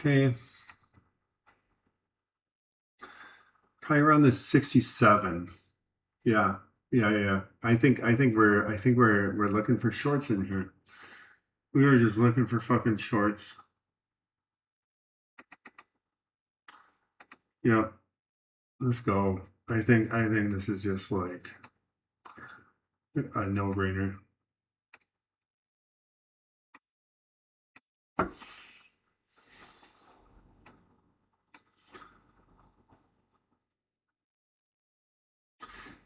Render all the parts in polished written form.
Okay. Probably around the 67. Yeah. Yeah. I think we're looking for shorts in here. We were just looking for fucking shorts. Yeah. Let's go. I think this is just like a no-brainer.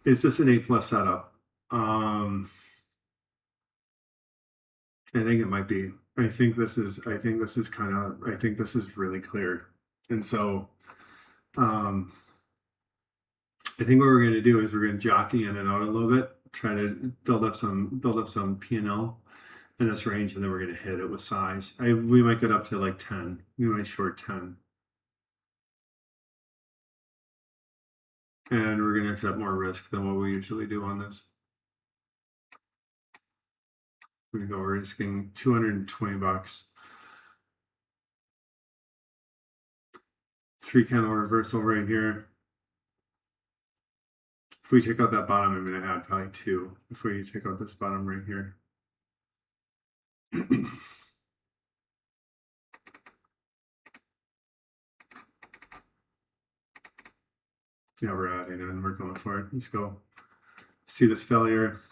Is this an A plus setup? I think it might be. I think this is really clear. And so I think what we're going to do is we're going to jockey in and out a little bit, try to build up some P&L in this range, and then we're going to hit it with size. We might get up to like 10. We might short 10. And we're going to accept more risk than what we usually do on this. We go risking 220 bucks. 3 candle reversal right here. If we take out that bottom, I'm going to add probably 2. If we take out this bottom right here. Yeah, we're adding in. We're going for it. Let's go. See this failure.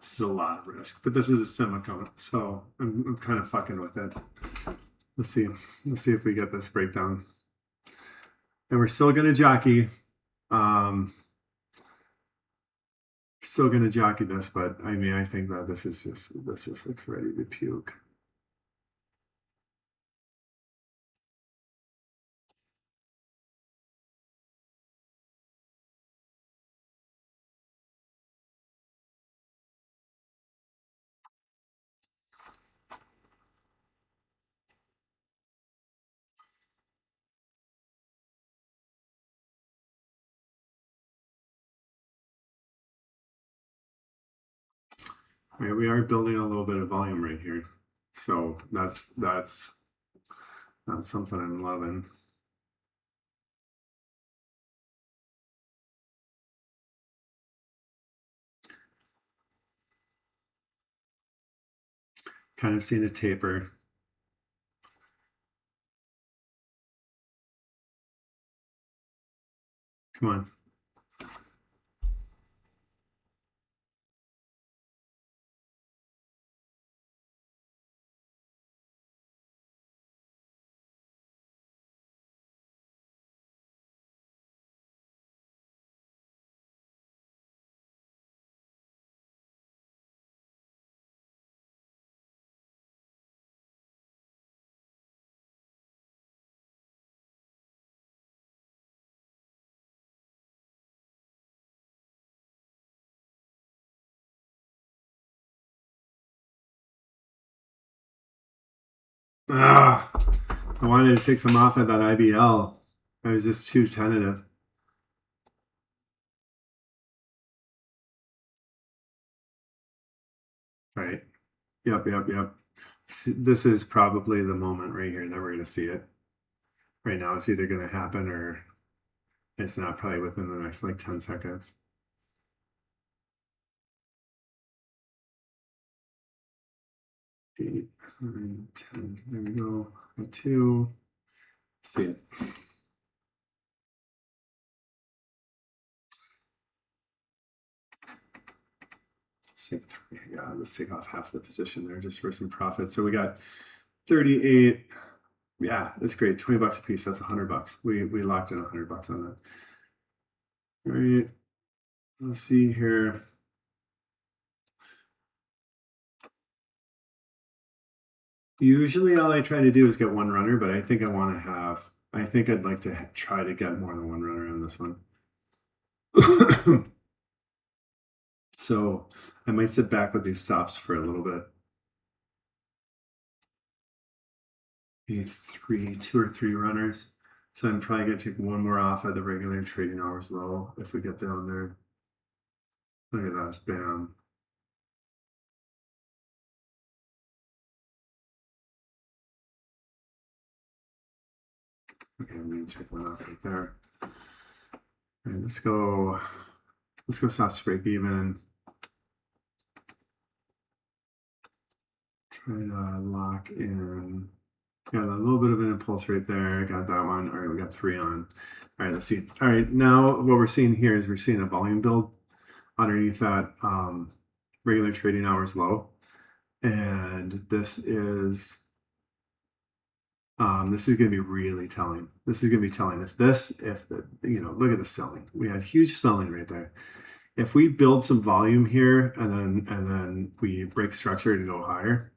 This is a lot of risk, but this is a semicone, so I'm kind of fucking with it. Let's see. Let's see if we get this breakdown. And we're still gonna jockey. Still gonna jockey this, but I mean, I think that this just looks ready to puke. All right, we are building a little bit of volume right here, so that's something I'm loving. Kind of seeing a taper. Come on. Ah, I wanted to take some off at that IBL. I was just too tentative. Right. Yep. This is probably the moment right here that we're going to see it. Right now, it's either going to happen or it's not, probably within the next like 10 seconds. 8, 9, 10. There we go. Got 2. See it. Yeah, let's take off half the position there just for some profit. So we got 38. Yeah, that's great. 20 bucks a piece. That's 100 bucks. We locked in 100 bucks on that. All right. Let's see here. Usually all I try to do is get one runner, but I think I'd like to try to get more than one runner on this one. So I might sit back with these stops for a little bit. Maybe two or three runners. So I'm probably gonna take one more off at the regular trading hours low if we get down there. Look at that, bam. Okay, I'm gonna check one off right there. All right, let's go stop break even. Try to lock in. Got a little bit of an impulse right there. I got that one. All right, we got 3 on. All right, let's see. All right, now what we're seeing here is we're seeing a volume build underneath that regular trading hours low. And this is going to be really telling. This is going to be telling. Look at the selling. We had huge selling right there. If we build some volume here and then we break structure to go higher,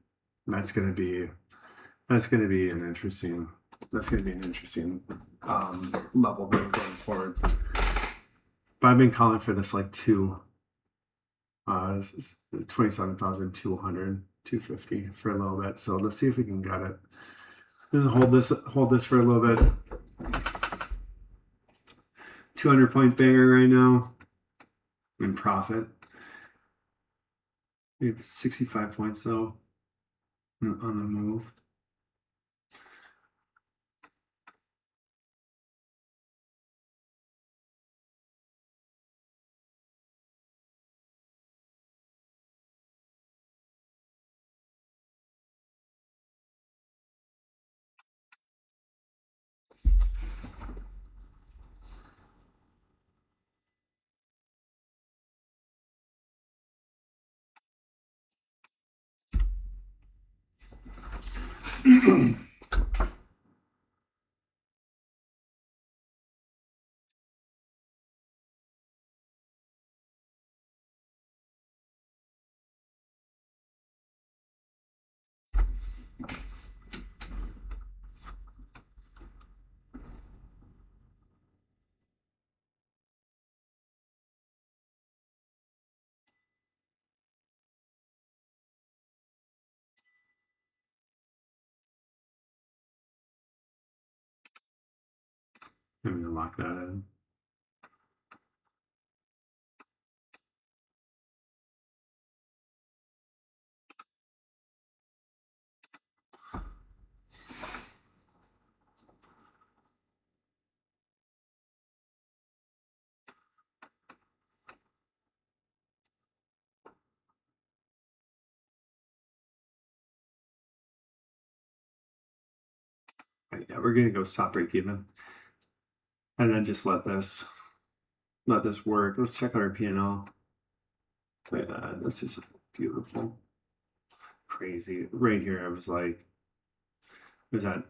that's going to be an interesting level going forward. But I've been calling for this like 27,200, 250 for a little bit. So let's see if we can get it. Hold this for a little bit. 200-point banger right now in profit. We have 65 points though on the move. I'm gonna lock that in. Right, yeah, we're gonna go stop break even, and then just let this work. Let's check out our P&L. Look at that. This is beautiful. Crazy. Right here, I was like, it was at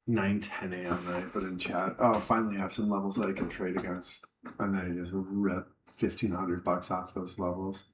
9:10 a.m. that I put in chat. Oh, finally have some levels that I can trade against. And then I just rip $1,500 off those levels.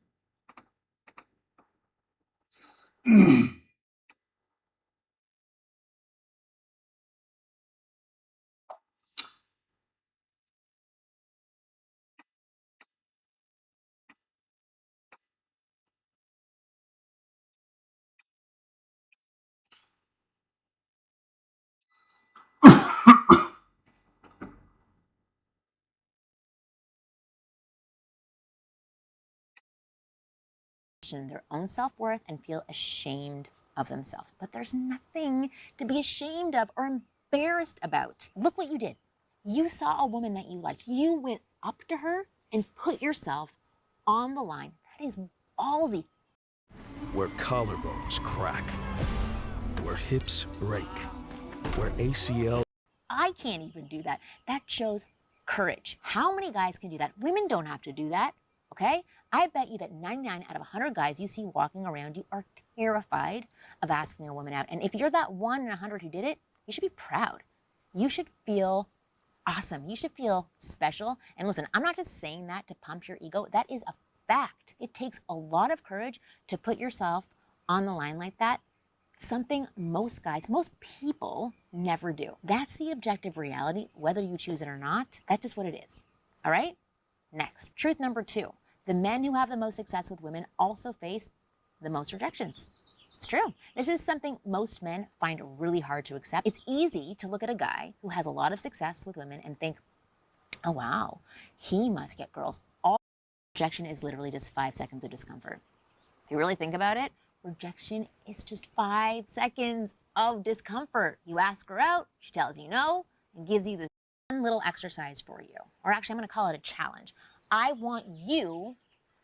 Their own self-worth and feel ashamed of themselves. But there's nothing to be ashamed of or embarrassed about. Look what you did. You saw a woman that you liked. You went up to her and put yourself on the line. That is ballsy. Where collarbones crack, where hips break, where ACL... I can't even do that. That shows courage. How many guys can do that? Women don't have to do that, okay? I bet you that 99 out of 100 guys you see walking around you are terrified of asking a woman out. And if you're that 1 in 100 who did it, you should be proud. You should feel awesome. You should feel special. And listen, I'm not just saying that to pump your ego. That is a fact. It takes a lot of courage to put yourself on the line like that. something most guys, most people never do. That's the objective reality, whether you choose it or not. That's just what it is. All right? Next, truth number 2. The men who have the most success with women also face the most rejections. It's true. This is something most men find really hard to accept. It's easy to look at a guy who has a lot of success with women and think, oh wow, he must get girls. All rejection is literally just 5 seconds of discomfort. If you really think about it, rejection is just 5 seconds of discomfort. You ask her out, she tells you no, and gives you this one little exercise for you. Or actually, I'm gonna call it a challenge. I want you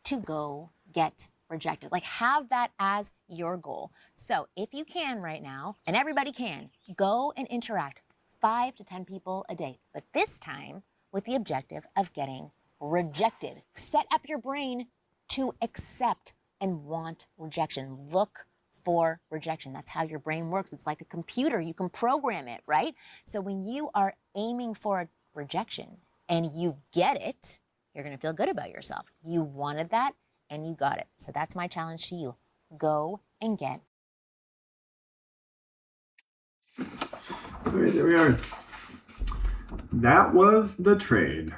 to go get rejected. Like, have that as your goal. So if you can right now, and everybody can, go and interact 5 to 10 people a day, but this time with the objective of getting rejected. Set up your brain to accept and want rejection. Look for rejection. That's how your brain works. It's like a computer. You can program it, right? So when you are aiming for a rejection and you get it, you're going to feel good about yourself. You wanted that and you got it. So that's my challenge to you. Go and get. All right, there we are. That was the trade.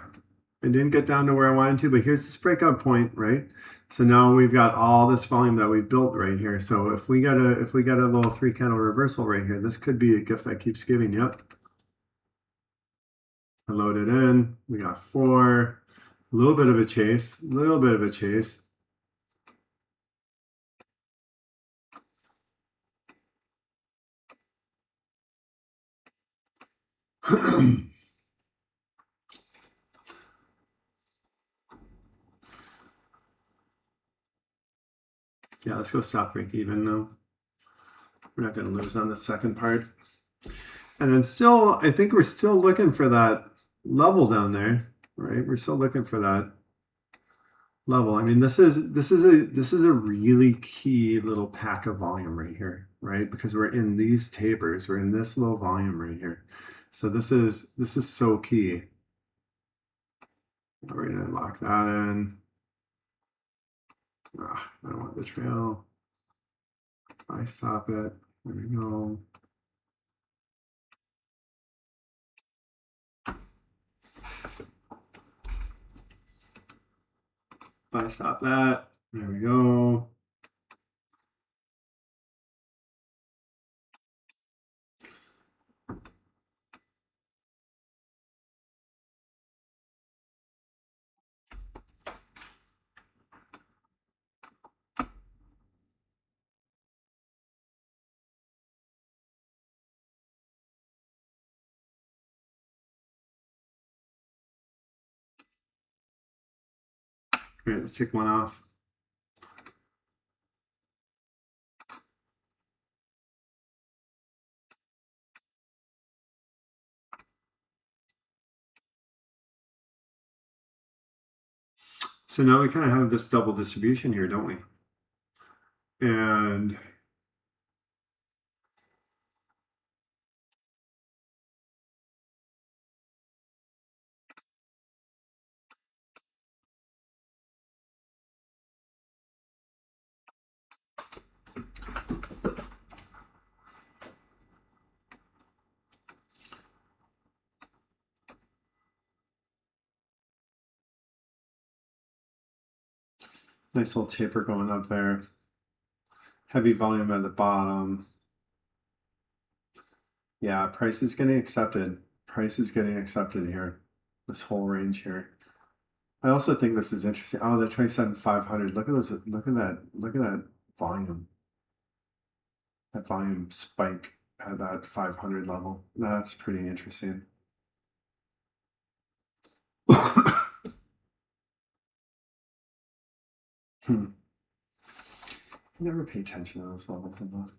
I didn't get down to where I wanted to, but here's this breakout point, right? So now we've got all this volume that we built right here. So if we got a little 3 candle reversal right here, this could be a gift that keeps giving. Yep. I loaded in. We got 4. A little bit of a chase. Yeah, let's go stop break even now. We're not going to lose on the second part. And then still, I think we're still looking for that level down there, right? We're still looking for that level. I mean, this is a really key little pack of volume right here, right? Because we're in these tapers, we're in this low volume right here. So this is so key. We're gonna lock that in. I don't want the trail. I stop it. There we go. I stop that. There we go. All right, let's take one off. So now we kind of have this double distribution here, don't we? And nice little taper going up there. Heavy volume at the bottom. Yeah, price is getting accepted. Price is getting accepted here. This whole range here. I also think this is interesting. Oh, the 27,500. Look at those. Look at that. Look at that volume. That volume spike at that 500 level. That's pretty interesting. Never pay attention to those levels enough.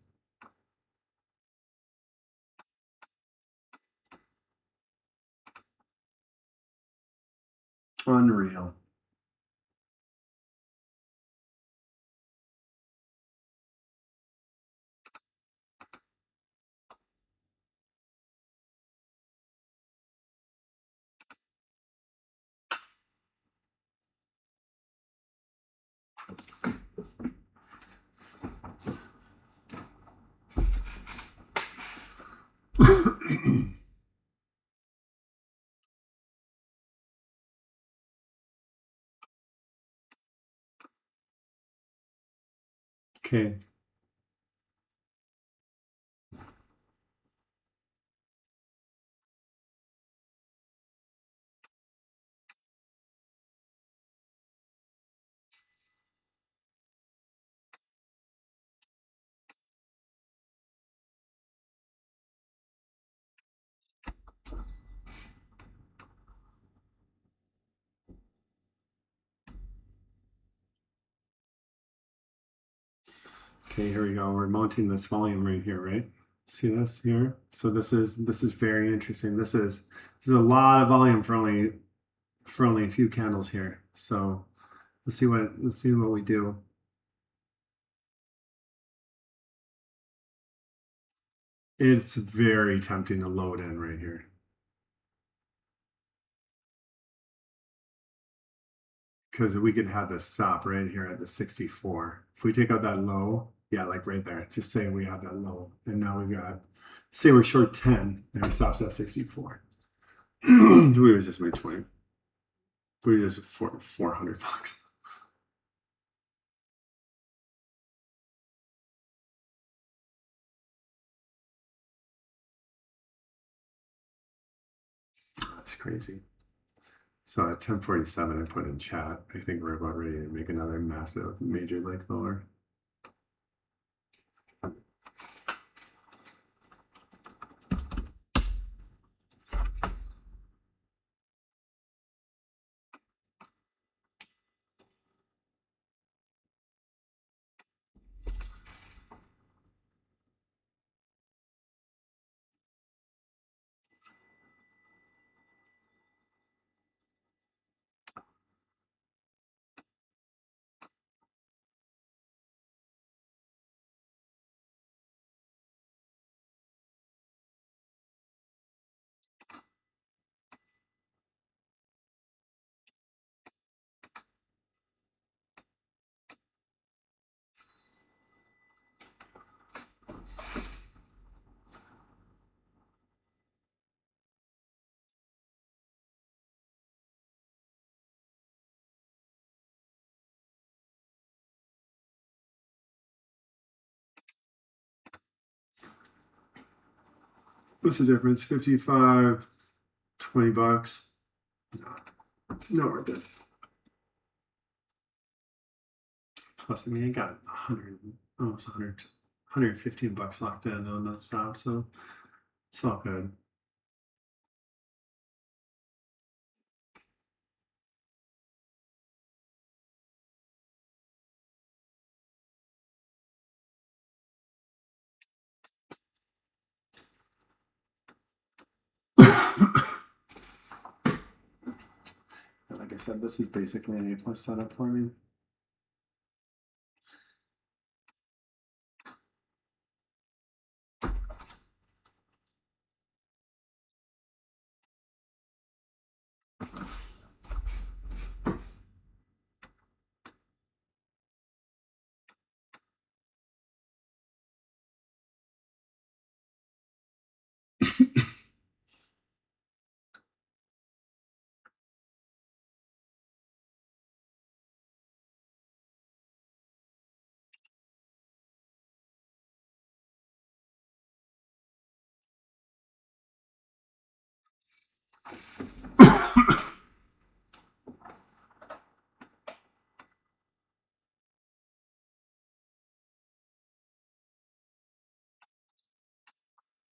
Unreal. Okay. Okay, here we go. We're mounting this volume right here, right? See this here? So this is very interesting. This is a lot of volume for only a few candles here. So let's see what we do. It's very tempting to load in right here. Because we could have this stop right here at the 64. If we take out that low, yeah, like right there, just say we have that low. And now we've got, say we're short 10 and it stops at 64. We was just made 20. We just $400. That's crazy. So at 10:47, I put in chat. I think we're about ready to make another massive major leg lower. What's the difference? 55, $20. Not worth it. Plus, I mean, I got 100, almost 100, $115 locked in on that stop, so it's all good. Like I said, this is basically an A+ setup for me.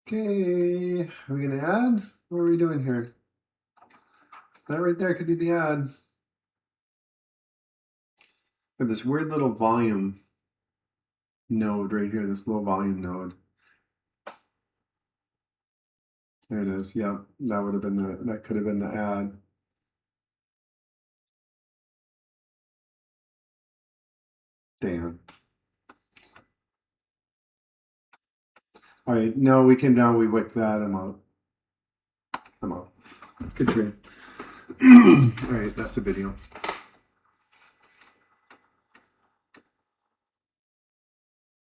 Okay, are we gonna add? What are we doing here? That right there could be the ad. Got this weird little volume node right here, this low volume node. There it is. Yep, that would have been that could have been the ad. Damn. All right, no, we came down, we wicked that. I'm out. I'm out. Good trade. All right, that's the video.